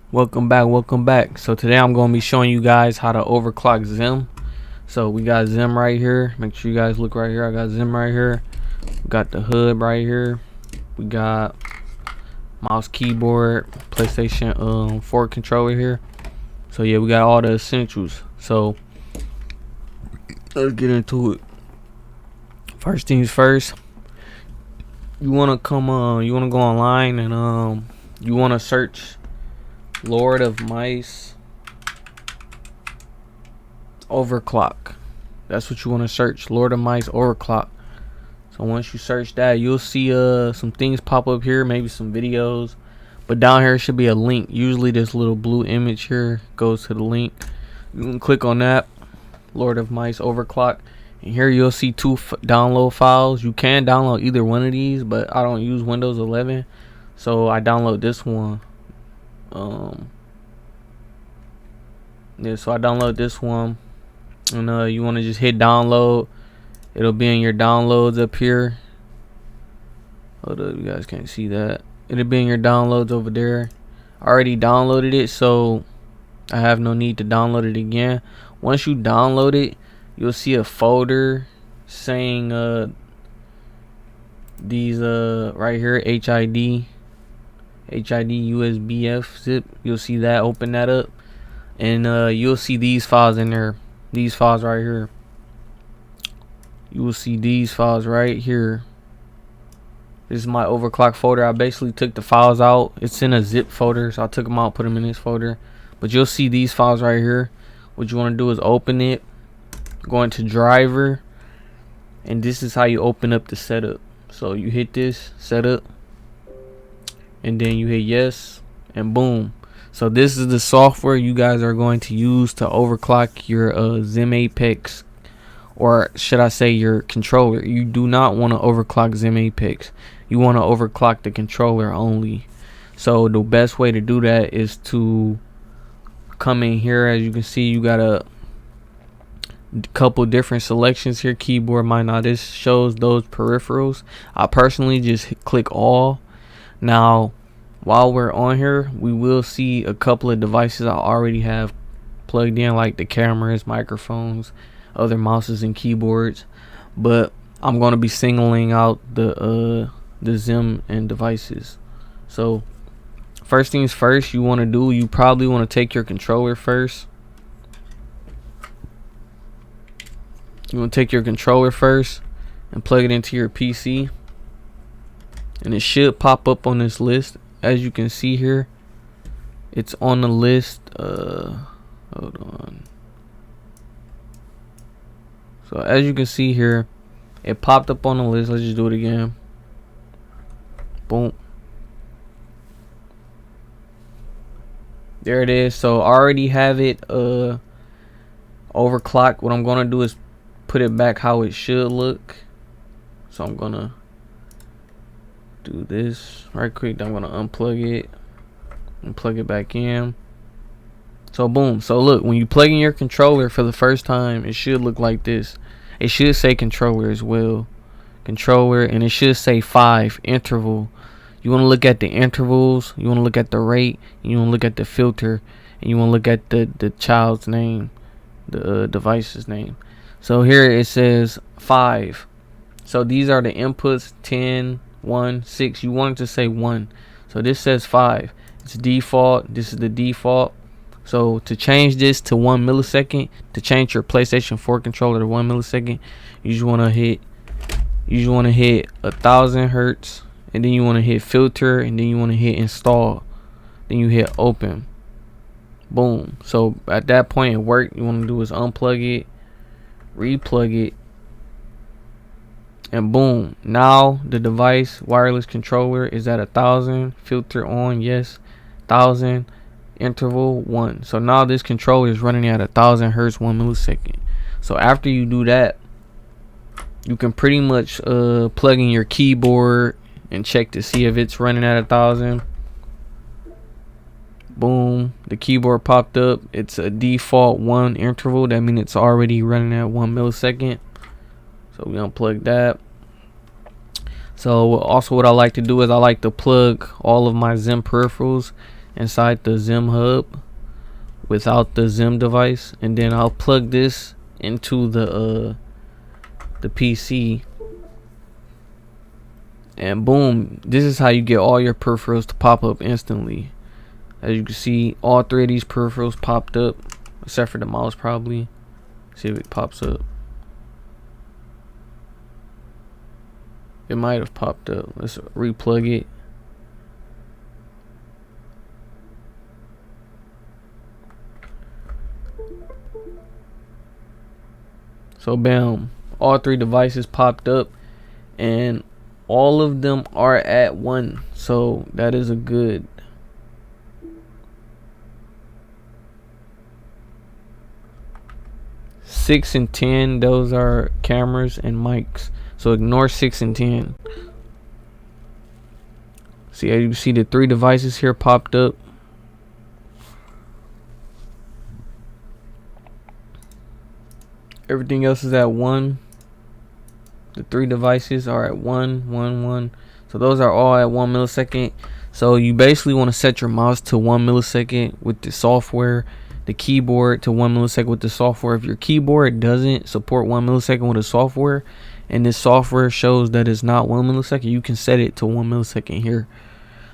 Welcome back. So today I'm going to be showing you guys how to overclock XIM. So we got XIM right here. Make sure you guys look right here. I got XIM right here. We got the hood right here. We got mouse, keyboard, PlayStation 4 controller here. So yeah, we got all the essentials. So let's get into it. First things first, you want to go online and you want to search Lord of Mice overclock. That's what you want to search, Lord of Mice overclock. So once you search that, you'll see some things pop up here, maybe some videos, but down here should be a link. Usually this little blue image here goes to the link. You can click on that, Lord of Mice overclock, and here you'll see two download files. You can download either one of these, but I don't use Windows 11, so I download this one. So I download this one, and you want to just hit download. It'll be in your downloads up here. Hold up, you guys can't see that. It'll be in your downloads over there. I already downloaded it, so I have no need to download it again. Once you download it, you'll see a folder saying these right here, HID USBF zip. You'll see that. Open that up, and you'll see these files in there. These files right here. You will see these files right here. This is my overclock folder. I basically took the files out. It's in a zip folder, so I took them out, put them in this folder. But you'll see these files right here. What you want to do is open it, go into driver, and this is how you open up the setup. So you hit this setup, and then you hit yes, and boom. So this is the software you guys are going to use to overclock your XIM Apex, or should I say your controller. You do not want to overclock XIM Apex. You want to overclock the controller only. So the best way to do that is to come in here. As you can see, you got a couple different selections here. Keyboard, now this shows those peripherals. I personally just click all. Now while we're on here, we will see a couple of devices I already have plugged in, like the cameras, microphones, other mouses and keyboards, but I'm going to be singling out the XIM and devices. So first things first, you want to do, you probably want to take your controller first. You want to take your controller first and plug it into your PC, and it should pop up on this list. As you can see here, it's on the list. Hold on. So as you can see here, it popped up on the list. Let's just do it again. Boom. There it is. So I already have it overclocked. What I'm gonna do is put it back how it should look. So I'm gonna do this right quick. I'm gonna unplug it and plug it back in. So boom. So look, when you plug in your controller for the first time, it should look like this. It should say controller as well, controller, and it should say 5 interval. You want to look at the intervals, you want to look at the rate, you want to look at the filter, and you want to look at the child's name, the device's name. So here it says 5. So these are the inputs: 10, 1, 6. You want it to say 1. So this says 5. It's default. This is the default. So to change this to 1 millisecond, to change your PlayStation 4 controller to 1 millisecond, you just want to hit 1000 hertz, and then you want to hit filter, and then you want to hit install, then you hit open. Boom. So at that point it worked. You want to do is unplug it, replug it, and boom. Now the device wireless controller is at 1000. Filter on, yes. 1000. Interval 1. So now this controller is running at 1000 hertz 1 millisecond. So after you do that, you can pretty much plug in your keyboard and check to see if it's running at 1000. Boom, the keyboard popped up. It's a default 1 interval. That means it's already running at 1 millisecond. So we unplug that. So also what I like to do is I like to plug all of my XIM peripherals inside the XIM hub without the XIM device, and then I'll plug this into the PC, and boom, this is how you get all your peripherals to pop up instantly. As you can see, all 3 of these peripherals popped up, except for the mouse probably. See if it pops up. It might have popped up. Let's replug it. So bam, all 3 devices popped up, and all of them are at 1. So that is a good. Six and 10, those are cameras and mics. So ignore 6 and 10. See, as you see, the 3 devices here popped up. Everything else is at 1. The 3 devices are at 1, 1, 1. So those are all at 1 millisecond. So you basically want to set your mouse to 1 millisecond with the software. The keyboard to 1 millisecond with the software. If your keyboard doesn't support 1 millisecond with the software, and this software shows that it's not 1 millisecond, you can set it to 1 millisecond here.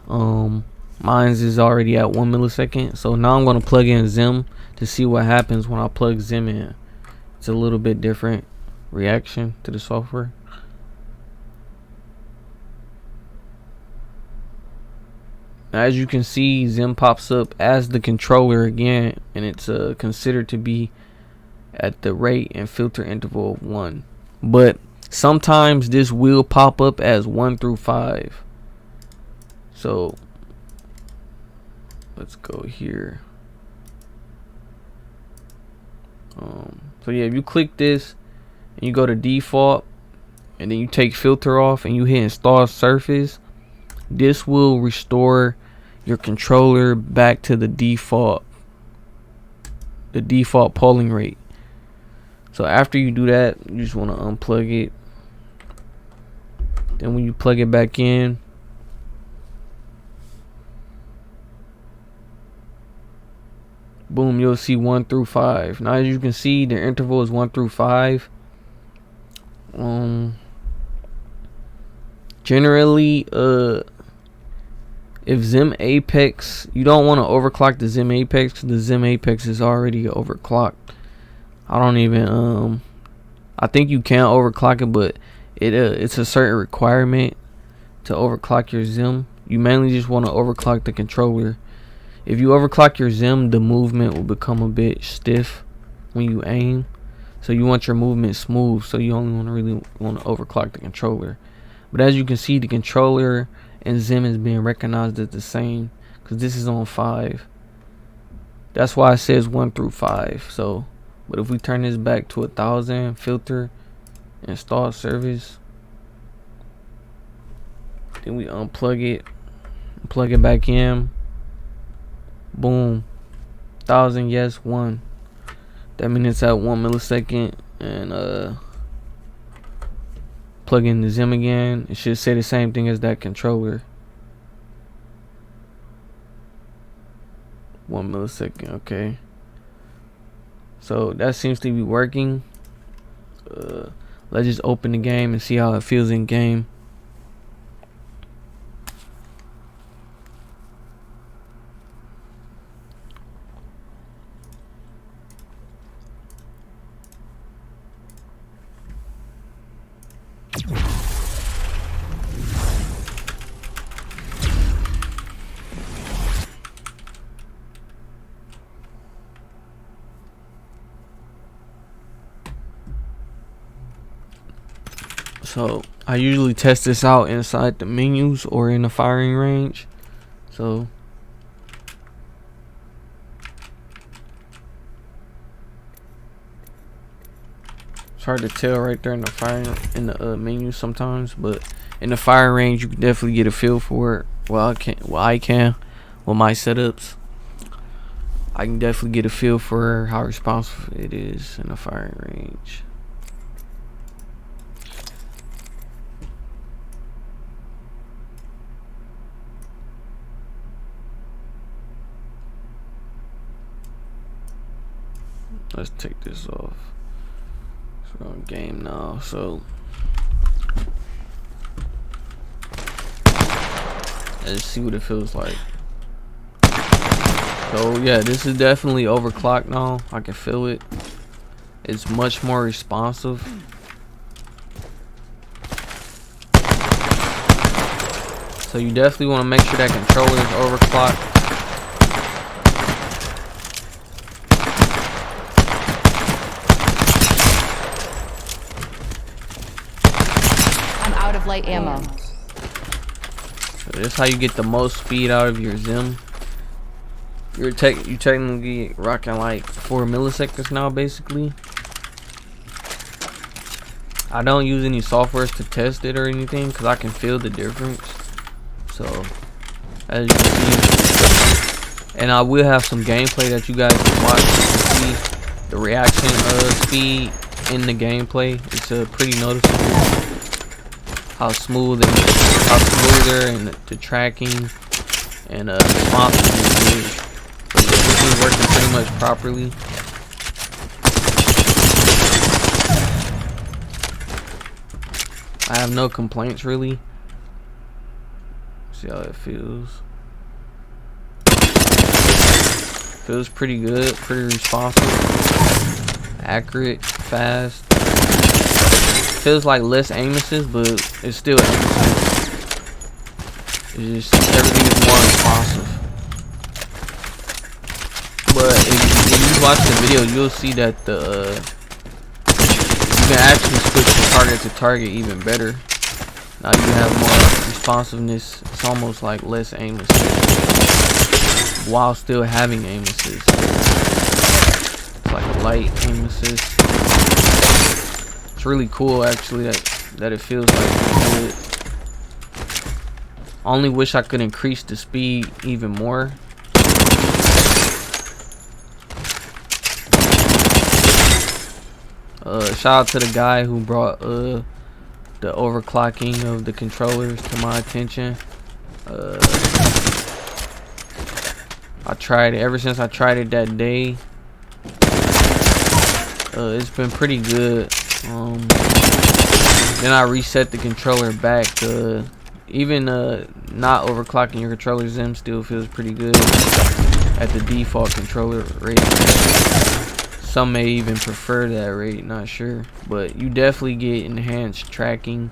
Mine's is already at 1 millisecond. So now I'm going to plug in XIM to see what happens when I plug XIM in. It's a little bit different reaction to the software. Now, as you can see, XIM pops up as the controller again, and it's considered to be at the rate and filter interval of 1. But sometimes this will pop up as 1 through 5. So let's go here. So yeah, if you click this and you go to default, and then you take filter off and you hit install surface, this will restore your controller back to the default polling rate. So after you do that, you just want to unplug it. Then when you plug it back in, boom, you'll see 1 through 5. Now as you can see, the interval is 1 through 5. Generally, if XIM Apex, you don't want to overclock the XIM Apex, because the XIM Apex is already overclocked. I don't even I think you can overclock it, but it's a certain requirement to overclock your XIM. You mainly just want to overclock the controller. If you overclock your XIM, the movement will become a bit stiff when you aim. So you want your movement smooth, so you only really want to overclock the controller. But as you can see, the controller and XIM is being recognized as the same, because this is on 5. That's why it says 1 through 5. So, but if we turn this back to 1000, filter, install service, then we unplug it, plug it back in, boom, 1000, yes, 1. That means it's at 1 millisecond, and plug in the XIM again. It should say the same thing as that controller. 1 millisecond, okay. So that seems to be working. Let's just open the game and see how it feels in game. So I usually test this out inside the menus or in the firing range. So it's hard to tell right there in the menu sometimes, but in the firing range you can definitely get a feel for it. I can with my setups. I can definitely get a feel for how responsive it is in the firing range. let's take this off. We're on game now, so let's see what it feels like. So yeah, this is definitely overclocked now. I can feel it. It's much more responsive. So you definitely want to make sure that controller is overclocked. I'm out of light ammo. So this is how you get the most speed out of your XIM. You technically rocking like 4 milliseconds now, basically. I don't use any softwares to test it or anything because I can feel the difference. So as you can see, and I will have some gameplay that you guys can watch to see the reaction speed in the gameplay. It's pretty noticeable how smooth and how smoother and the tracking and responsiveness is. So this is working pretty much properly. I have no complaints really. See how it feels. Feels pretty good, pretty responsive, accurate, fast. Feels like less aim assist, but it's still aim assist. It's just everything is more responsive. But if you watch the video, you'll see that you can actually switch from target to target even better. Now you have more responsiveness. It's almost like less aim assist while still having aim assist. It's like a light aim assist. It's really cool actually that it feels like good. Only wish I could increase the speed even more. Shout out to the guy who brought the overclocking of the controllers to my attention. I tried it ever since I tried it that day. It's been pretty good. Then I reset the controller back. Even not overclocking your controller, XIM still feels pretty good at the default controller rate. Some may even prefer that rate, not sure, but you definitely get enhanced tracking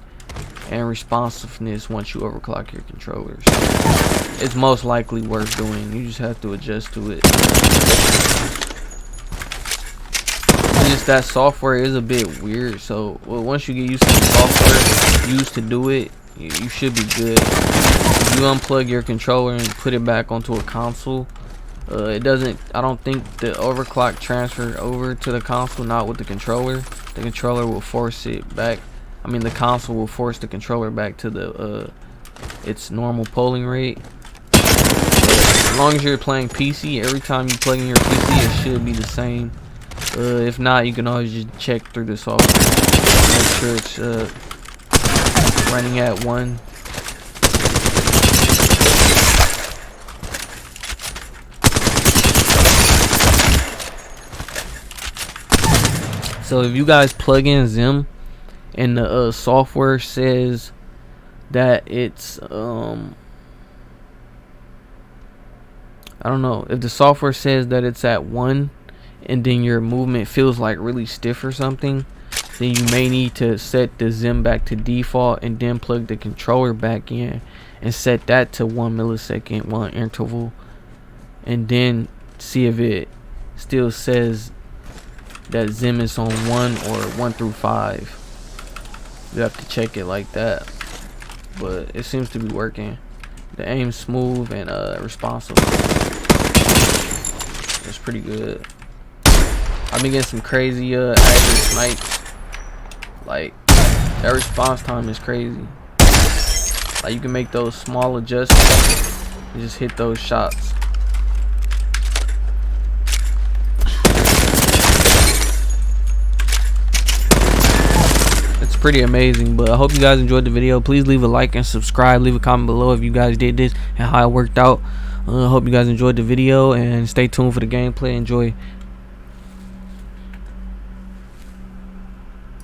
and responsiveness once you overclock your controllers. It's most likely worth doing. You just have to adjust to it. Just that software is a bit weird, so once you get used to the software used to do it, you should be good. If you unplug your controller and put it back onto a console, it doesn't, I don't think the overclock transfer over to the console, not with the controller. The controller will force it back. I mean the console will force the controller back to the its normal polling rate. But as long as you're playing PC, every time you plug in your PC it should be the same. If not, you can always just check through the software, make sure it's running at 1. So if you guys plug in XIM and the software says that it's I don't know, if the software says that it's at 1 and then your movement feels like really stiff or something, then you may need to set the XIM back to default and then plug the controller back in and set that to 1 millisecond, 1 interval, and then see if it still says that XIM is on 1 or 1 through 5. You have to check it like that, but it seems to be working. The aim's smooth and responsive. It's pretty good. I've been getting some crazy accurate snipes. Like that response time is crazy. Like you can make those small adjustments and just hit those shots. It's pretty amazing. But I hope you guys enjoyed the video. Please leave a like and subscribe. Leave a comment below if you guys did this and how it worked out. I hope you guys enjoyed the video and stay tuned for the gameplay. Enjoy